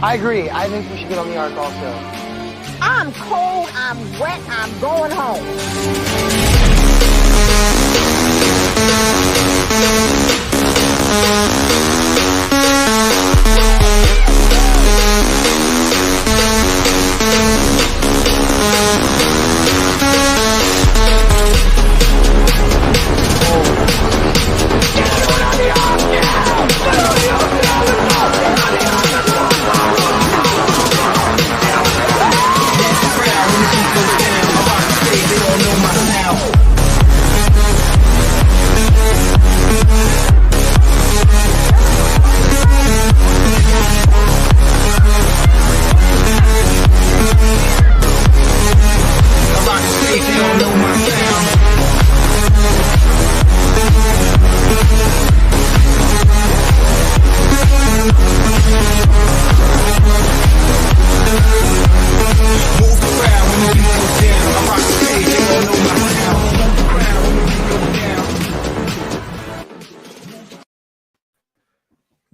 I agree. I think we should get on the ark also. I'm cold, I'm wet, I'm going home.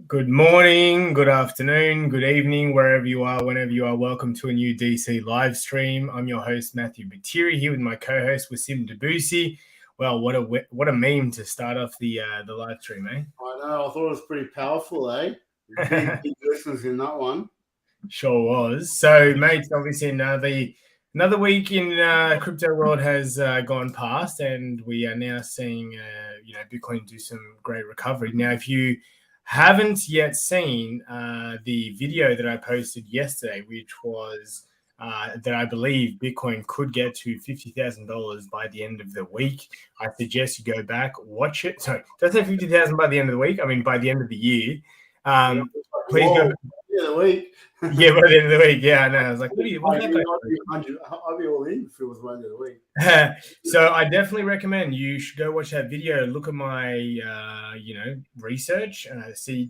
Good morning, good afternoon, good evening, wherever you are, whenever you are. Welcome to a new DC live stream. I'm your host, Matthew Batiri, here with my co-host, Wasim Debussy. Well, what a meme to start off the live stream, eh? I know. I thought it was pretty powerful, eh? Big listeners in that one. Sure was. So, mates, obviously another week in crypto world has gone past, and we are now seeing Bitcoin do some great recovery. Now, if you haven't yet seen the video that I posted yesterday, which was that I believe Bitcoin could get to $50,000 by the end of the week, I suggest you go back, watch it. Sorry, don't say 50,000 by the end of the week. I mean, by the end of the year. Please go back. Yeah, the week. Yeah, by the end of the week. Yeah, I know. I was like, I'd be all in if it was one of the week. So I definitely recommend you should go watch that video. Look at my, research.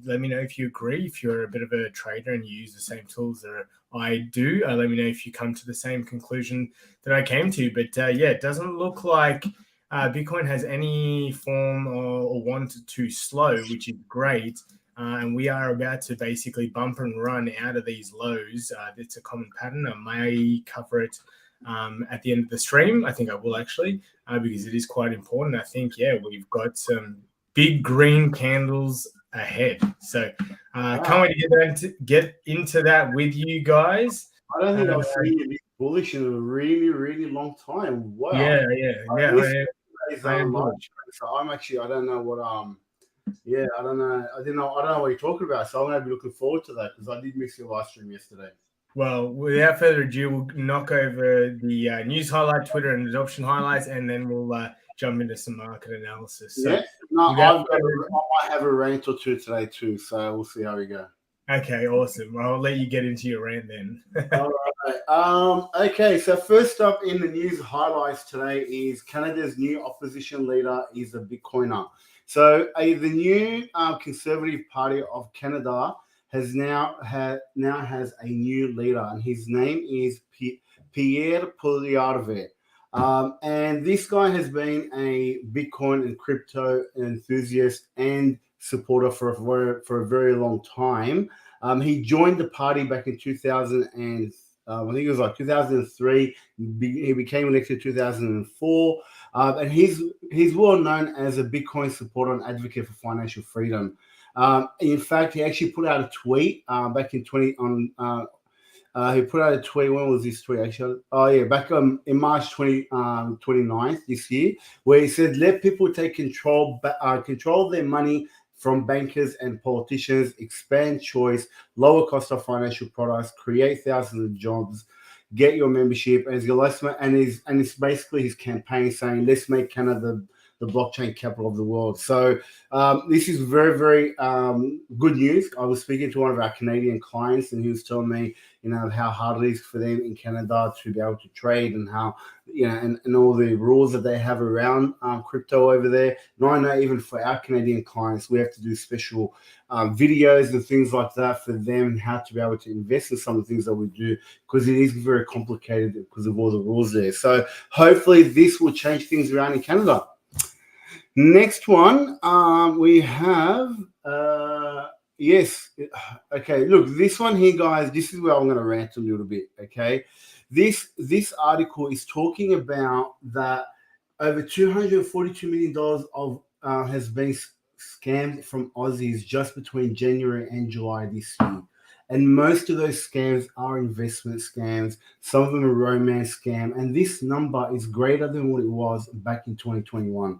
Let me know if you agree. If you're a bit of a trader and you use the same tools that I do, let me know if you come to the same conclusion that I came to. But it doesn't look like Bitcoin has any form or want to slow, which is great. And we are about to basically bump and run out of these lows. It's a common pattern. I may cover it at the end of the stream. I think I will actually, because it is quite important. I think, we've got some big green candles ahead. So can't wait to get into that with you guys. I don't think I've seen you this bullish in a really, really long time. Wow. Yeah. So I'm actually, I don't know what I don't know. I don't know what you're talking about. So I'm going to be looking forward to that because I did miss your live stream yesterday. Well, without further ado, we'll knock over the news highlight, Twitter, and adoption highlights, and then we'll jump into some market analysis. So, I might have a rant or two today too. So we'll see how we go. Okay, awesome. Well, I'll let you get into your rant then. All right. Okay, so first up in the news highlights today is Canada's new opposition leader is a Bitcoiner. So the new Conservative Party of Canada has now has a new leader, and his name is Pierre Poilievre. And this guy has been a Bitcoin and crypto enthusiast and supporter for a very long time. He joined the party back in 2000 and I think it was like 2003. He became elected in 2004. And he's well known as a Bitcoin supporter and advocate for financial freedom. In fact, he actually put out a tweet back in he put out a tweet. When was this tweet actually? Back in March 29th this year, where he said, "Let people take control of their money from bankers and politicians, expand choice, lower cost of financial products, create thousands of jobs, get your membership, and it's basically his campaign saying, let's make Canada the blockchain capital of the world. So this is very, very good news. I was speaking to one of our Canadian clients, and he was telling me, how hard it is for them in Canada to be able to trade, and how, and all the rules that they have around crypto over there. And I know even for our Canadian clients, we have to do special videos and things like that for them, how to be able to invest in some of the things that we do, because it is very complicated because of all the rules there. So hopefully this will change things around in Canada. Next one, we have, yes. Okay, look, this one here, guys, this is where I'm going to rant a little bit, okay? This article is talking about that over $242 million of has been scammed from Aussies just between January and July this year. And most of those scams are investment scams. Some of them are romance scam. And this number is greater than what it was back in 2021.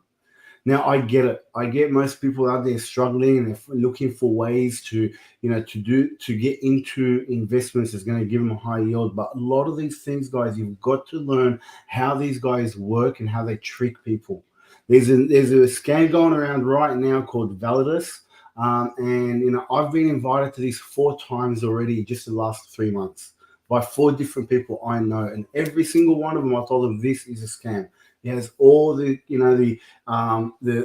Now, I get it. I get most people out there struggling and they're looking for ways to get into investments that's going to give them a high yield. But a lot of these things, guys, you've got to learn how these guys work and how they trick people. There's a scam going around right now called Validus. And, I've been invited to these 4 times already just the last 3 months by 4 different people I know. And every single one of them, I told them this is a scam. It has all the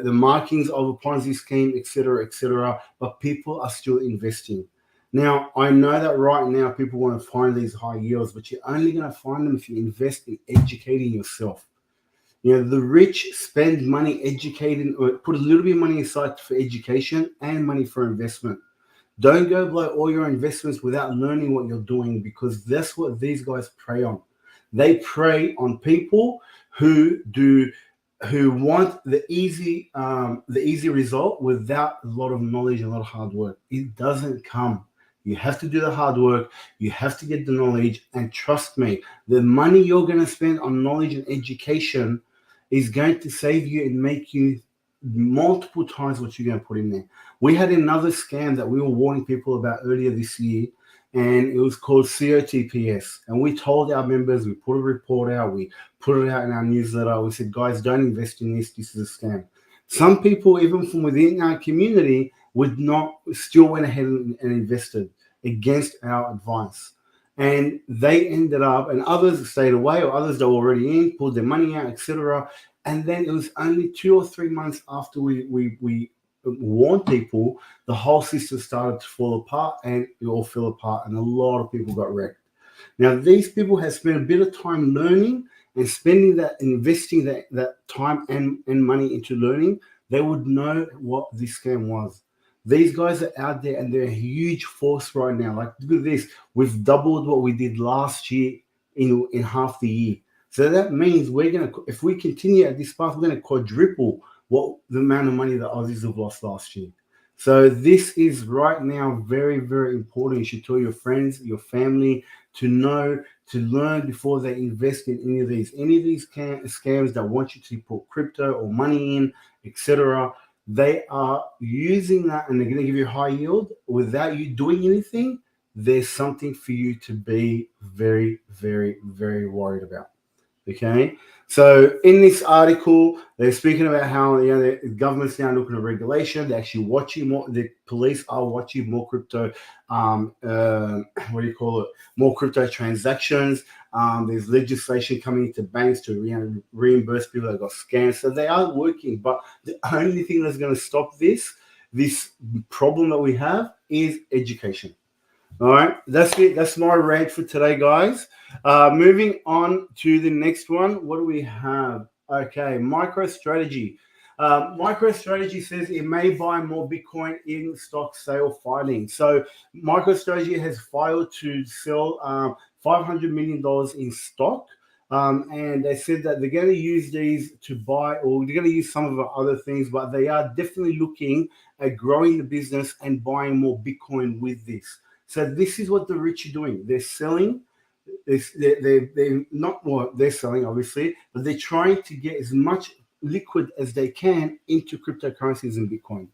markings of a Ponzi scheme, etc., but people are still investing. Now, I know that right now people want to find these high yields, but you're only going to find them if you invest in educating yourself. The rich spend money educating, or put a little bit of money aside for education and money for investment. Don't go blow all your investments without learning what you're doing, because that's what these guys prey on. They prey on people who want the easy result without a lot of knowledge and a lot of hard work. It doesn't come. You have to do the hard work. You have to get the knowledge. And trust me, the money you're going to spend on knowledge and education is going to save you and make you multiple times what you're going to put in there. We had another scam that we were warning people about earlier this year, and it was called COTPS. And we told our members, we put a report out, we put it out in our newsletter. We said, guys, don't invest in this. This is a scam. Some people, even from within our community, still went ahead and invested against our advice. And they ended up, and others stayed away, or others that were already in, pulled their money out, etc. And then it was only 2 or 3 months after we warned people, the whole system started to fall apart, and it all fell apart, and a lot of people got wrecked. Now, these people have spent a bit of time learning and spending that, investing that time and money into learning. They would know what this scam was. These guys are out there, and they're a huge force right now. Like, look at this. We've doubled what we did last year in half the year. So that means if we continue at this path, we're going to quadruple the amount of money that Aussies have lost last year. So this is right now very, very important. You should tell your friends, your family, to learn before they invest in any of these scams that want you to put crypto or money in, etc. They are using that, and they're going to give you high yield without you doing anything. There's something for you to be very, very, very worried about. Okay, so in this article, they're speaking about how the government's now looking at regulation. They're actually watching more. The police are watching more crypto. More crypto transactions. There's legislation coming into banks to reimburse people that got scammed. So they are working, but the only thing that's going to stop this problem that we have is education. All right, that's it. That's my rant for today, guys. Moving on to the next one. What do we have? Okay, MicroStrategy. MicroStrategy says it may buy more Bitcoin in stock sale filing. So MicroStrategy has filed to sell $500 million in stock. And they said that they're going to use these to buy, or they're going to use some of the other things, but they are definitely looking at growing the business and buying more Bitcoin with this. So this is what the rich are doing. They're selling. They're not what they're selling, obviously, but they're trying to get as much liquid as they can into cryptocurrencies and Bitcoin.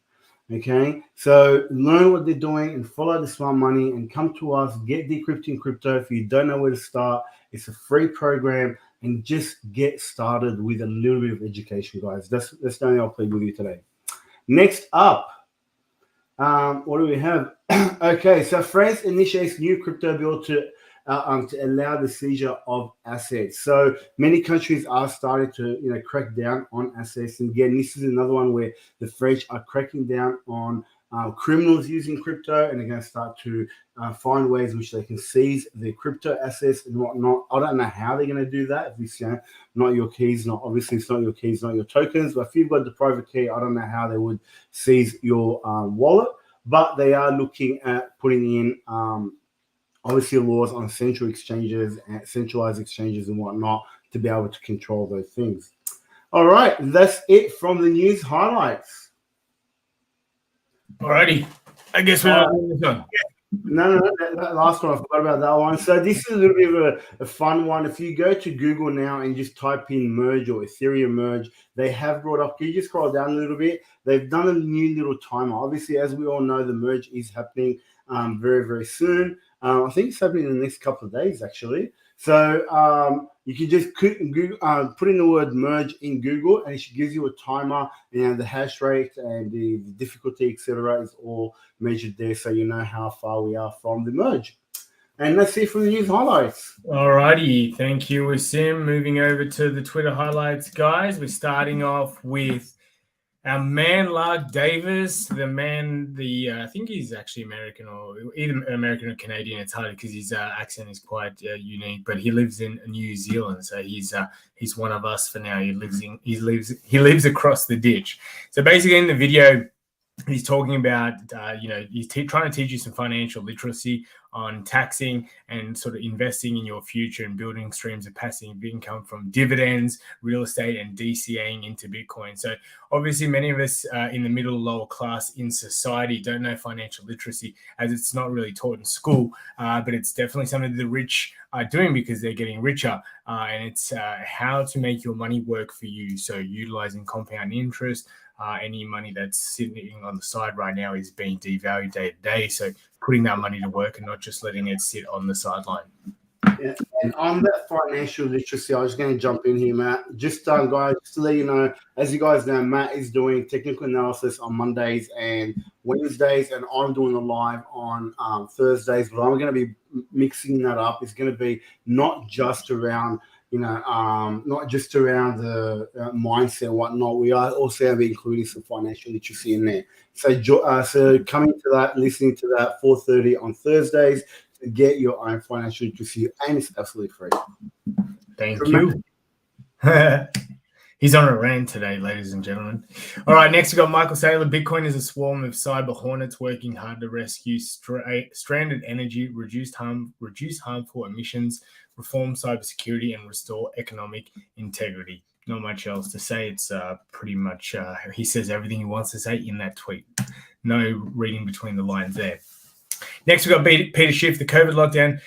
Okay, so learn what they're doing and follow the smart money and come to us, get Decrypting Crypto. If you don't know where to start, it's a free program and just get started with a little bit of education, guys. That's the only I'll play with you today. Next up, what do we have? Okay, so France initiates new crypto bill to allow the seizure of assets. So many countries are starting to, crack down on assets. And again, this is another one where the French are cracking down on criminals using crypto, and they're going to start to find ways which they can seize their crypto assets and whatnot. I don't know how they're going to do that. If it's not your keys, obviously it's not your keys, not your tokens. But if you've got the private key, I don't know how they would seize your wallet. But they are looking at putting in obviously laws on central exchanges and centralized exchanges and whatnot to be able to control those things. All right, that's it from the news highlights. Alrighty, I guess we're not doing this one. No, that last one, I forgot about that one. So this is a little bit of a fun one. If you go to Google now and just type in merge or Ethereum merge, they have brought up, can you just scroll down a little bit? They've done a new little timer. Obviously, as we all know, the merge is happening very, very soon. I think it's happening in the next couple of days, actually. So you can just put in the word merge in Google, and it gives you a timer, and the hash rate and the difficulty, etc., is all measured there, so you know how far we are from the merge. And let's see from the news highlights. Alrighty, thank you, Wasim. Moving over to the Twitter highlights, guys. We're starting off with our man, Lark Davis, I think he's actually American, or either American or Canadian. It's hard because his accent is quite unique, but he lives in New Zealand, so he's one of us for now. He lives across the ditch. So basically, in the video, he's talking about, he's trying to teach you some financial literacy on taxing and sort of investing in your future and building streams of passive income from dividends, real estate, and DCAing into Bitcoin. So obviously many of us in the middle, lower class in society don't know financial literacy, as it's not really taught in school, but it's definitely something the rich are doing because they're getting richer. And it's how to make your money work for you. So utilizing compound interest. Any money that's sitting on the side right now is being devalued day to day. So putting that money to work and not just letting it sit on the sideline. Yeah. And on that financial literacy, I was going to jump in here, Matt. Just guys, just to let you know, as you guys know, Matt is doing technical analysis on Mondays and Wednesdays, and I'm doing a live on Thursdays. But I'm going to be mixing that up. It's going to be not just around not just around the mindset and whatnot. We are also going to be including some financial literacy in there. So coming to that, listening to that 4:30 on Thursdays to get your own financial literacy, and it's absolutely free. Thank you. He's on a rant today, ladies and gentlemen. All right, next we got Michael Saylor. Bitcoin is a swarm of cyber hornets working hard to rescue stranded energy, reduce harmful emissions, reform cybersecurity, and restore economic integrity. Not much else to say. It's pretty much, he says everything he wants to say in that tweet. No reading between the lines there. Next, we got Peter Schiff. The COVID lockdown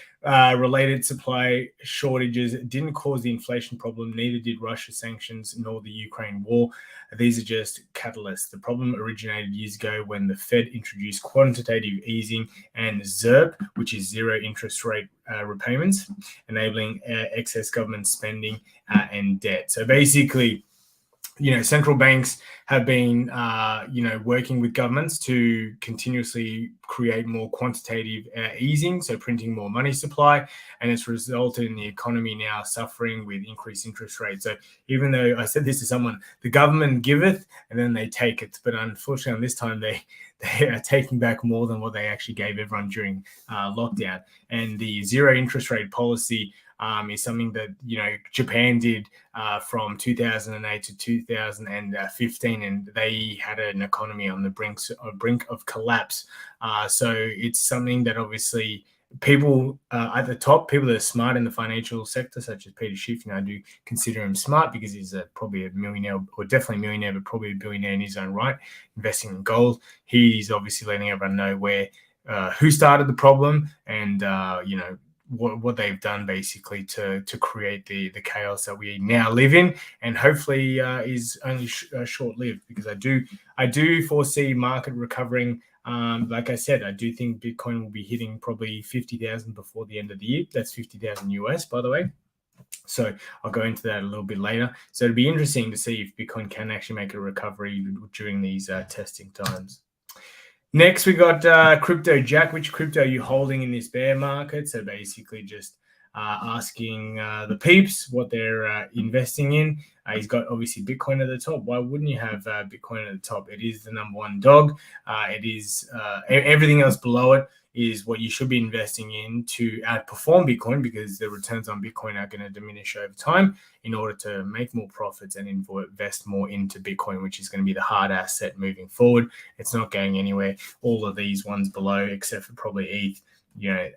related supply shortages didn't cause the inflation problem. Neither did Russia sanctions nor the Ukraine war. These are just catalysts. The problem originated years ago when the Fed introduced quantitative easing and ZIRP, which is zero interest rate repayments, enabling excess government spending and debt. So basically, central banks have been, working with governments to continuously create more quantitative easing, so printing more money supply, and it's resulted in the economy now suffering with increased interest rates. So even though I said this to someone, the government giveth and then they take it, but unfortunately on this time they are taking back more than what they actually gave everyone during lockdown. And the zero interest rate policy is something that Japan did from 2008 to 2015, and they had an economy on the brink of collapse. So it's something that obviously people at the top, people that are smart in the financial sector, such as Peter Schiff, I do consider him smart because he's probably a millionaire, or definitely a millionaire, but probably a billionaire in his own right, investing in gold. He's obviously letting everyone know who started the problem, and what they've done basically to create the chaos that we now live in, and hopefully is only short-lived, because I do foresee market recovering. Like I said, I do think Bitcoin will be hitting probably 50,000 before the end of the year. That's 50,000 US, by the way. So I'll go into that a little bit later. So it'll be interesting to see if Bitcoin can actually make a recovery during these testing times. Next, we got Crypto Jack. Which crypto are you holding in this bear market? So basically just asking the peeps what they're investing in. He's got obviously Bitcoin at the top. Why wouldn't you have Bitcoin at the top? It is the number one dog. It is everything else below it is what you should be investing in to outperform Bitcoin, because the returns on Bitcoin are going to diminish over time in order to make more profits and invest more into Bitcoin, which is going to be the hard asset moving forward. It's not going anywhere. All of these ones below, except for probably ETH,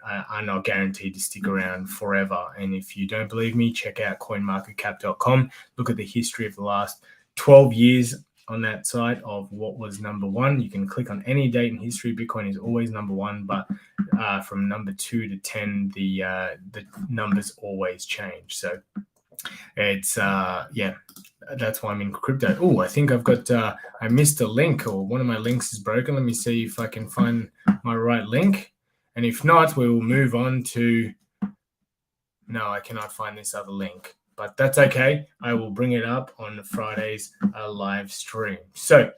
are not guaranteed to stick around forever. And if you don't believe me, check out coinmarketcap.com. Look at the history of the last 12 years on that site of what was number one. You can click on any date in history. Bitcoin is always number one, but from number 2 to 10, the numbers always change. So it's that's why I'm in crypto. Oh, I think I've got I missed a link, or one of my links is broken. Let me see if I can find my right link. And if not, we will move on to, no, I cannot find this other link, but that's okay. I will bring it up on Friday's live stream. So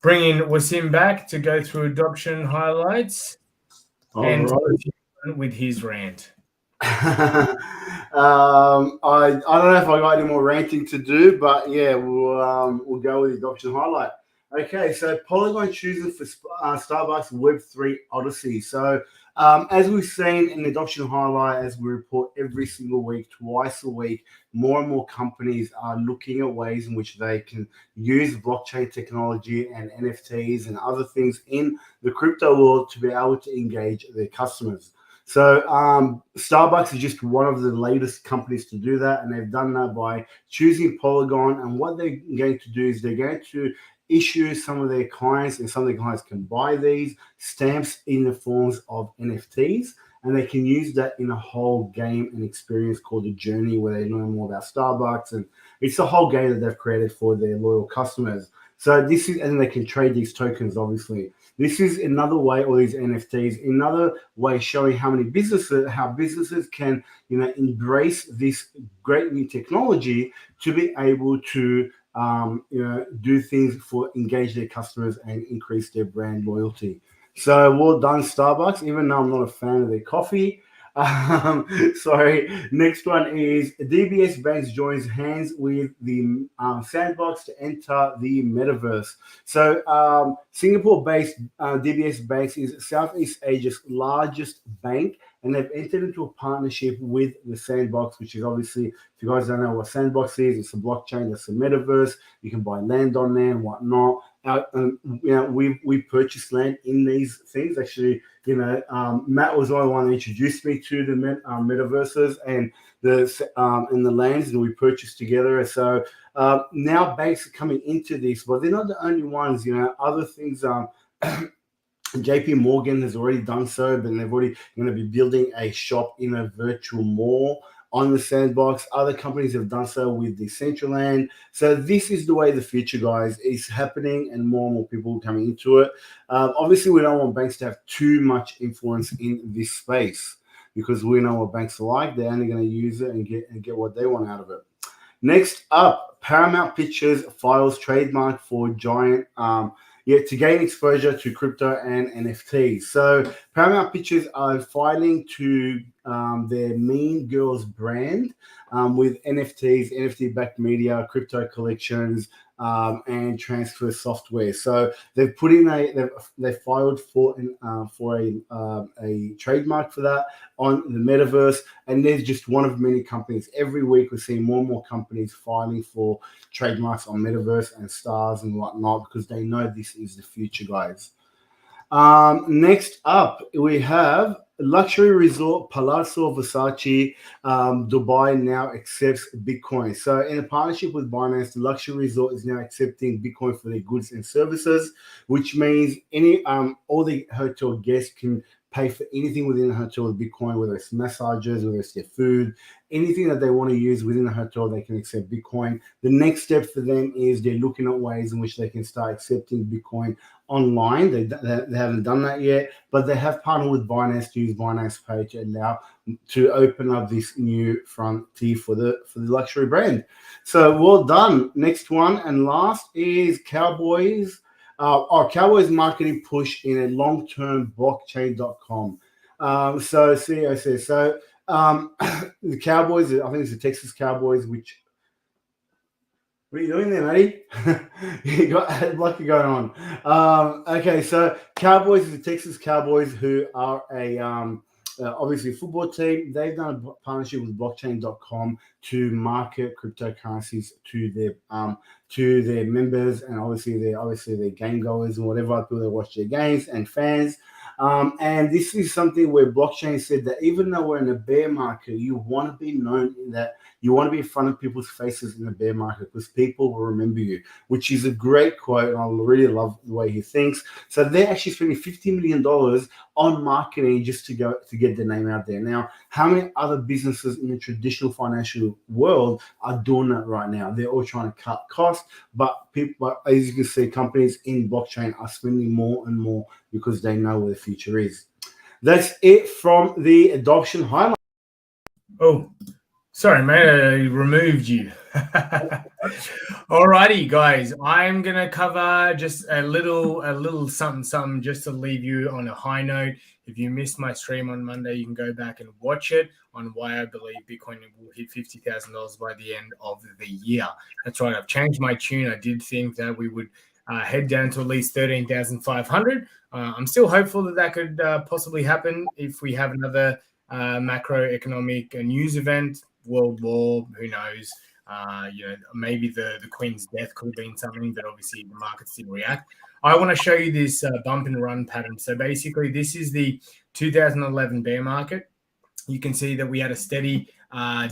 bring in Wasim back to go through adoption highlights and with his rant. I don't know if I got any more ranting to do, but yeah, we'll go with the adoption highlight. Okay, so Polygon chooses for Starbucks Web3 Odyssey. So as we've seen in the adoption highlight, as we report every single week, twice a week, more and more companies are looking at ways in which they can use blockchain technology and NFTs and other things in the crypto world to be able to engage their customers. So Starbucks is just one of the latest companies to do that, and they've done that by choosing Polygon. And what they're going to do is they're going to issue some of their clients, and some of their clients can buy these stamps in the forms of NFTs, and they can use that in a whole game and experience called the Journey, where they learn more about Starbucks, and it's a whole game that they've created for their loyal customers. So this is, and they can trade these tokens, obviously. This is another way, or these NFTs, another way showing how businesses can, embrace this great new technology to be able to do things for engage their customers and increase their brand loyalty. So well done, Starbucks, even though I'm not a fan of their coffee. Sorry. Next one is DBS Banks joins hands with the Sandbox to enter the metaverse. So Singapore-based DBS Banks is Southeast Asia's largest bank, and they've entered into a partnership with the Sandbox, which is obviously, if you guys don't know what Sandbox is, it's a blockchain, that's a metaverse. You can buy land on there and whatnot. We purchased land in these things. Actually, Matt was the only one that introduced me to the metaverses and the lands, and we purchased together. So now banks are coming into this, but they're not the only ones. Other things. JP Morgan has already done so, but they've already going to be building a shop in a virtual mall on the Sandbox. Other companies have done so with Decentraland. So this is the way the future, guys, is happening, and more people are coming into it. Obviously, we don't want banks to have too much influence in this space, because we know what banks are like. They're only going to use it and get what they want out of it. Next up, Paramount Pictures files trademark for Giant to gain exposure to crypto and NFTs. So Paramount Pictures are filing to their Mean Girls brand with NFTs, NFT-backed media, crypto collections, and transfer software. So they've put in they filed for a trademark for that on the metaverse, and there's just one of many companies. Every week we're seeing more and more companies filing for trademarks on metaverse and stars and whatnot, because they know this is the future, guys. Next up, we have luxury resort Palazzo Versace Dubai now accepts Bitcoin. So, in a partnership with Binance, the luxury resort is now accepting Bitcoin for their goods and services, which means any all the hotel guests can pay for anything within the hotel with Bitcoin, whether it's massages, whether it's their food, anything that they want to use within the hotel, they can accept Bitcoin. The next step for them is they're looking at ways in which they can start accepting Bitcoin online. They haven't done that yet, but they have partnered with Binance to use Binance Pay to allow to open up this new frontier for the luxury brand. So well done. Next one and last is Cowboys. Our Cowboys marketing push in a long-term blockchain.com. So CEO says so. The Cowboys, I think it's the Texas Cowboys, which. What are you doing there, Matty? You got lucky going on. Okay, so Cowboys is the Texas Cowboys, who are a obviously a football team. They've done a partnership with blockchain.com to market cryptocurrencies to their members and obviously their game goers and whatever people that watch their games and fans. And this is something where blockchain said that even though we're in a bear market, you want to be known in that you want to be in front of people's faces in the bear market because people will remember you, which is a great quote. And I really love the way he thinks. So they're actually spending $50 million on marketing just to get their name out there. Now, how many other businesses in the traditional financial world are doing that right now? They're all trying to cut costs, but as you can see, companies in blockchain are spending more and more because they know where the future is. That's it from the adoption highlight. Oh, sorry, mate, I removed you. Alrighty, guys, I'm gonna cover just a little something just to leave you on a high note. If you missed my stream on Monday, you can go back and watch it on why I believe Bitcoin will hit $50,000 by the end of the year. That's right, I've changed my tune. I did think that we would head down to at least 13,500. I'm still hopeful that could possibly happen if we have another macroeconomic news event, world war, who knows. Maybe the Queen's death could have been something that obviously the markets didn't react. I want to show you this bump and run pattern. So basically, this is the 2011 bear market. You can see that we had a steady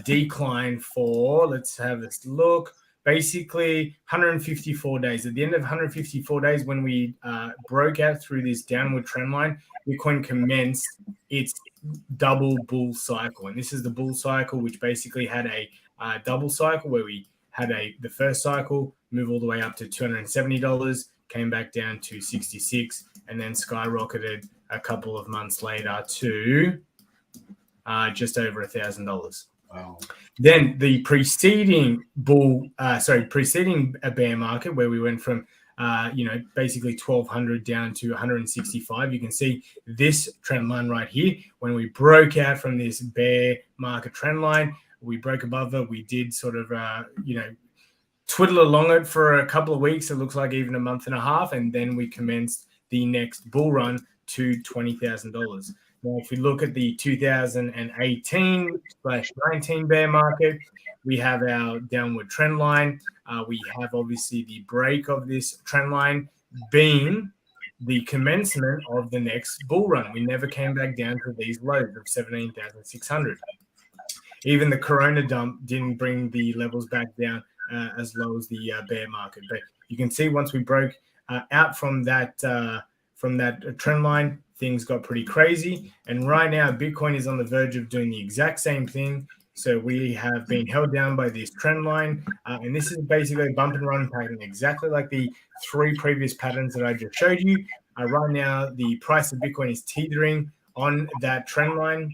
decline for, let's have this look, basically 154 days. At the end of 154 days, when we broke out through this downward trend line, Bitcoin commenced its double bull cycle. And this is the bull cycle, which basically had a double cycle where we had the first cycle move all the way up to $270, came back down to 66, and then skyrocketed a couple of months later to just over $1,000. Wow. Then the preceding bear market, where we went from basically 1,200 down to 165. You can see this trend line right here. When we broke out from this bear market trend line, we broke above it. We did sort of, twiddle along it for a couple of weeks. It looks like even a month and a half. And then we commenced the next bull run to $20,000. Now, if we look at the 2018/19 bear market, we have our downward trend line. We have obviously the break of this trend line being the commencement of the next bull run. We never came back down to these lows of 17,600. Even the Corona dump didn't bring the levels back down as low as the bear market. But you can see once we broke out from that trend line, things got pretty crazy. And right now, Bitcoin is on the verge of doing the exact same thing. So we have been held down by this trend line. And this is basically a bump and run pattern, exactly like the three previous patterns that I just showed you. Right now, the price of Bitcoin is teetering on that trend line.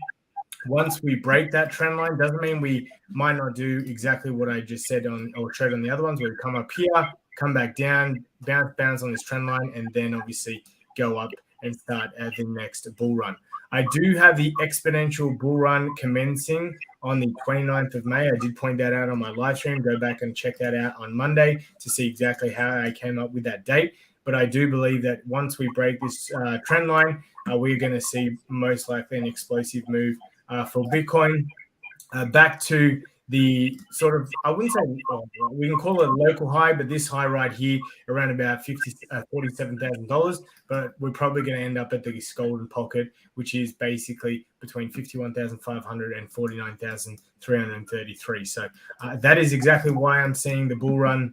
Once we break that trend line, doesn't mean we might not do exactly what I just said or showed on the other ones, where we come up here, come back down, bounce on this trend line, and then obviously go up and start the next bull run. I do have the exponential bull run commencing on the 29th of May. I did point that out on my live stream. Go back and check that out on Monday to see exactly how I came up with that date. But I do believe that once we break this trend line, we're going to see most likely an explosive move for Bitcoin back to the sort of, I wouldn't say, we can call it a local high, but this high right here around about $47,000, but we're probably going to end up at this golden pocket, which is basically between 51,500 and 49,333. So that is exactly why I'm seeing the bull run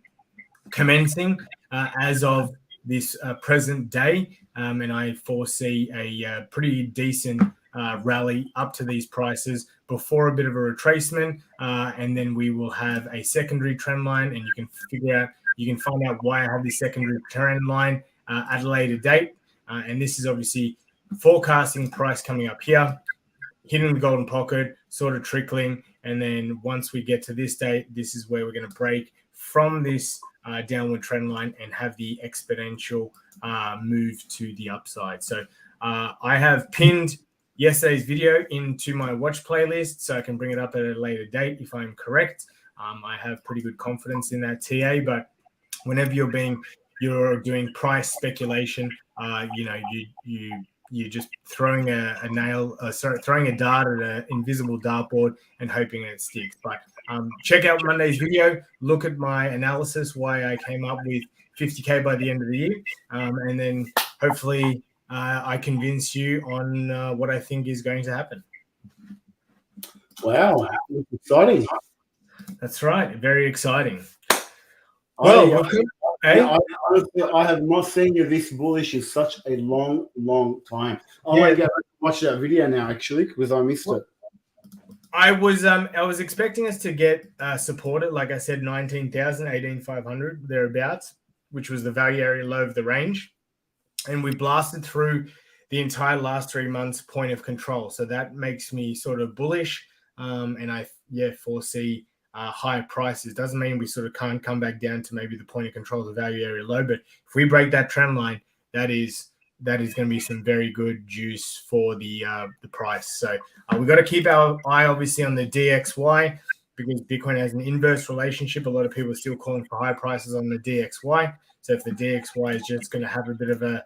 commencing as of this present day, and I foresee a pretty decent rally up to these prices before a bit of a retracement, and then we will have a secondary trend line, and you can find out why I have this secondary trend line at a later date. And this is obviously forecasting price coming up here, hitting the golden pocket, sort of trickling, and then once we get to this date, this is where we're going to break from this downward trend line and have the exponential move to the upside. So I have pinned yesterday's video into my watch playlist, so I can bring it up at a later date if I'm correct. I have pretty good confidence in that TA, but whenever you're doing price speculation, you're just throwing throwing a dart at an invisible dartboard and hoping it sticks. But check out Monday's video, look at my analysis, why I came up with 50K by the end of the year, and then hopefully I convince you on what I think is going to happen. Wow, that's exciting. That's right, very exciting. Well, I have not seen you this bullish in such a long time. I want to go watch that video now, actually, because I missed it. I was expecting us to get supported, like I said, 19,000, 18,500 thereabouts, which was the value area low of the range, and we blasted through the entire last 3 months point of control. So that makes me sort of bullish, and I foresee higher prices. Doesn't mean we sort of can't come back down to maybe the point of control, the value area low, but if we break that trend line, that is going to be some very good juice for the price. So we've got to keep our eye obviously on the DXY, because Bitcoin has an inverse relationship. A lot of people are still calling for high prices on the DXY. So if the DXY is just going to have a bit of a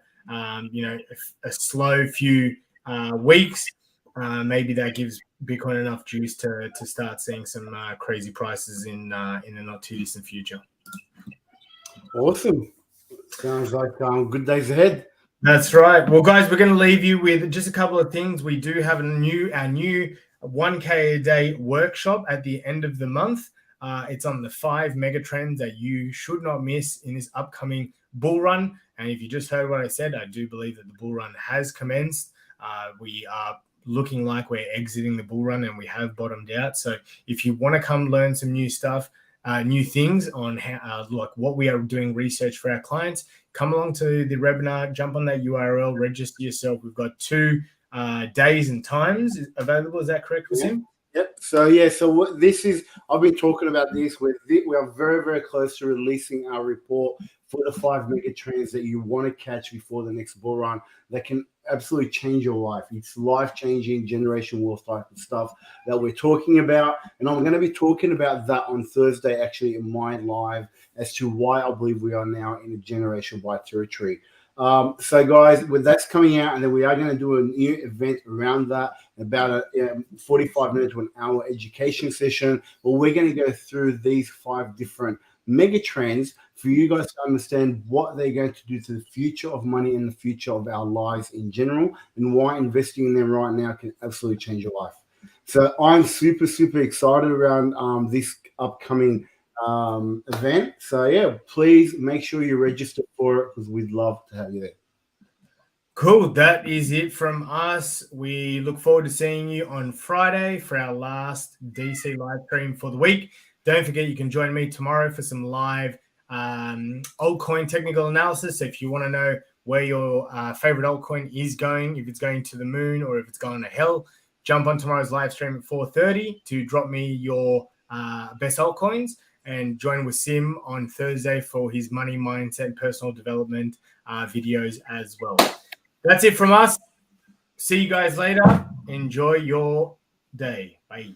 slow few weeks, maybe that gives Bitcoin enough juice to start seeing some crazy prices in the not too distant future. Awesome. Sounds like good days ahead. That's right. Well, guys, we're going to leave you with just a couple of things. We do have our new 1K a day workshop at the end of the month. It's on the 5 megatrends that you should not miss in this upcoming bull run. And if you just heard what I said, I do believe that the bull run has commenced. We are looking like we're exiting the bull run and we have bottomed out. So if you want to come learn some new stuff, new things on how, like what we are doing research for our clients, come along to the webinar, jump on that URL, register yourself. We've got 2 days and times available. Is that correct, Wasim? Yep. So what this is, I've been talking about this. We are very, very close to releasing our report for the 5 megatrends that you want to catch before the next bull run that can absolutely change your life. It's life-changing, generation wealth type of stuff that we're talking about. And I'm going to be talking about that on Thursday, actually, in my live, as to why I believe we are now in a generation buy territory. So guys, with that's coming out, and then we are going to do a new event around that, about a 45 minute to an hour education session, where we're going to go through these 5 different mega trends for you guys to understand what they're going to do to the future of money and the future of our lives in general, and why investing in them right now can absolutely change your life. So I'm super, super excited around this upcoming event. So yeah, please make sure you register for it, because we'd love to have you there. Cool. That is it from us. We look forward to seeing you on Friday for our last DC live stream for the week. Don't forget, you can join me tomorrow for some live altcoin technical analysis. So if you want to know where your favorite altcoin is going, if it's going to the moon or if it's going to hell, jump on tomorrow's live stream at 4:30 to drop me your best altcoins, and join Wasim on Thursday for his money mindset and personal development videos as well. That's it from us. See you guys later. Enjoy your day. Bye.